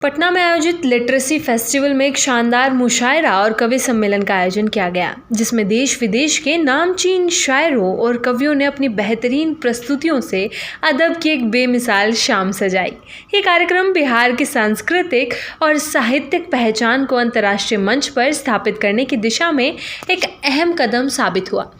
पटना में आयोजित literacy festival में एक शानदार मुशायरा और कवि सम्मेलन का आयोजन किया गया, जिसमें देश विदेश के नामचीन शायरों और कवियों ने अपनी बेहतरीन प्रस्तुतियों से अदब की एक बेमिसाल शाम सजाई। ये कार्यक्रम बिहार की सांस्कृतिक और साहित्यिक पहचान को अंतर्राष्ट्रीय मंच पर स्थापित करने की दिशा में एक अहम कदम साबित हुआ।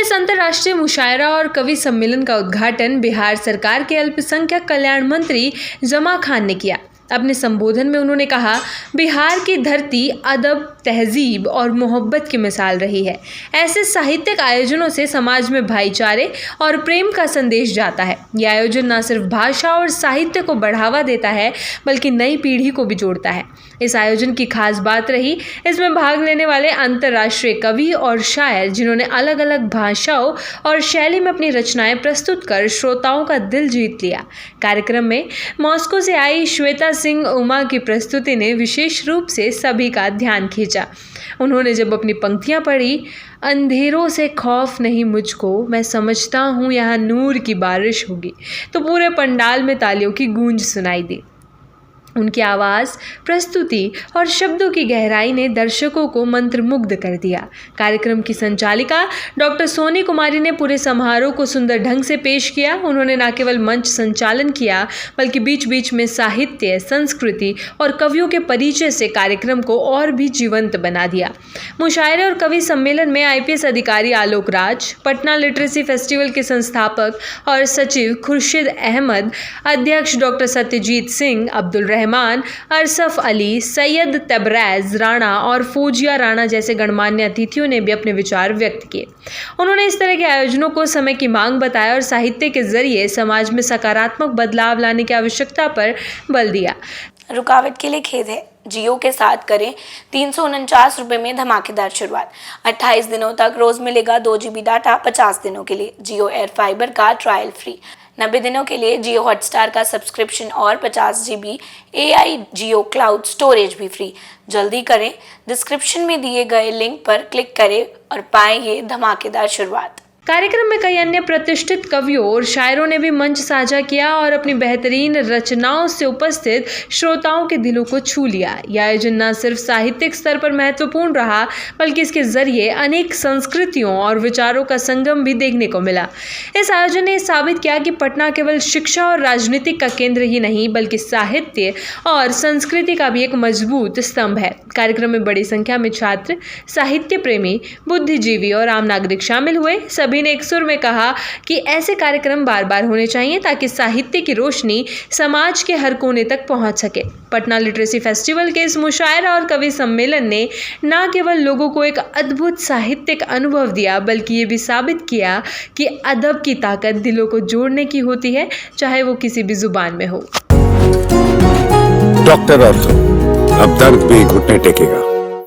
इस अंतर्राष्ट्रीय मुशायरा और कवि सम्मेलन का उद्घाटन बिहार सरकार के अल्पसंख्यक कल्याण मंत्री जमा खान ने किया। अपने संबोधन में उन्होंने कहा, बिहार की धरती अदब, तहजीब और मोहब्बत की मिसाल रही है। ऐसे साहित्यिक आयोजनों से समाज में भाईचारे और प्रेम का संदेश जाता है। यह आयोजन न सिर्फ भाषा और साहित्य को बढ़ावा देता है, बल्कि नई पीढ़ी को भी जोड़ता है। इस आयोजन की खास बात रही इसमें भाग लेने वाले अंतर्राष्ट्रीय कवि और शायर, जिन्होंने अलग अलग भाषाओं और शैली में अपनी रचनाएं प्रस्तुत कर श्रोताओं का दिल जीत लिया। कार्यक्रम में मॉस्को से आई श्वेता सिंह उमा की प्रस्तुति ने विशेष रूप से सभी का ध्यान खींचा। उन्होंने जब अपनी पंक्तियां पढ़ी, अंधेरों से खौफ नहीं मुझको, मैं समझता हूँ यहाँ नूर की बारिश होगी, तो पूरे पंडाल में तालियों की गूंज सुनाई दी। उनकी आवाज़, प्रस्तुति और शब्दों की गहराई ने दर्शकों को मंत्रमुग्ध कर दिया। कार्यक्रम की संचालिका डॉक्टर सोनी कुमारी ने पूरे समारोह को सुंदर ढंग से पेश किया। उन्होंने न केवल मंच संचालन किया, बल्कि बीच बीच में साहित्य, संस्कृति और कवियों के परिचय से कार्यक्रम को और भी जीवंत बना दिया। मुशायरे और कवि सम्मेलन में IPS अधिकारी आलोक राज, पटना लिटरेसी फेस्टिवल के संस्थापक और सचिव खुर्शीद अहमद, अध्यक्ष डॉक्टर सत्यजीत सिंह, अब्दुल रहमान, अरसफ अली, सैयद तबरेज राणा और फौजिया राणा जैसे गणमान्य अतिथियों ने भी अपने विचार व्यक्त किए। उन्होंने इस तरह के आयोजनों को समय की मांग बताया और साहित्य के जरिए समाज में सकारात्मक बदलाव लाने की आवश्यकता पर बल दिया। रुकावट के लिए खेद है, जियो के साथ करें 349 रुपये में धमाकेदार शुरुआत। 28 दिनों तक रोज मिलेगा 2 GB डाटा 50 दिनों के लिए। जियो एयर फाइबर का ट्रायल फ्री। 90 दिनों के लिए जियो हॉटस्टार का सब्सक्रिप्शन और 50 GB AI जियो क्लाउड स्टोरेज भी फ्री। जल्दी करें, डिस्क्रिप्शन में दिए गए लिंक पर क्लिक करें और पाएं ये धमाकेदार शुरुआत। कार्यक्रम में कई अन्य प्रतिष्ठित कवियों और शायरों ने भी मंच साझा किया और अपनी बेहतरीन रचनाओं से उपस्थित श्रोताओं के दिलों को छू लिया। यह आयोजन न सिर्फ साहित्यिक स्तर पर महत्वपूर्ण रहा, बल्कि इसके जरिए अनेक संस्कृतियों और विचारों का संगम भी देखने को मिला। इस आयोजन ने साबित किया कि पटना केवल शिक्षा और राजनीति का केंद्र ही नहीं, बल्कि साहित्य और संस्कृति का भी एक मजबूत स्तंभ है। कार्यक्रम में बड़ी संख्या में छात्र, साहित्य प्रेमी, बुद्धिजीवी और आम नागरिक शामिल हुए। सभी ने एक सुर में कहा कि ऐसे कार्यक्रम बार बार होने चाहिए ताकि साहित्य की रोशनी समाज के हर कोने तक पहुंच सके। पटना लिटरेसी फेस्टिवल के इस मुशायरा और कवि सम्मेलन ने न केवल लोगों को एक अद्भुत साहित्यिक अनुभव दिया, बल्कि ये भी साबित किया कि अदब की ताकत दिलों को जोड़ने की होती है, चाहे वो किसी भी जुबान में हो। डॉक्टर ऑर्थो, अब दर्द भी घुटने टेकेगा।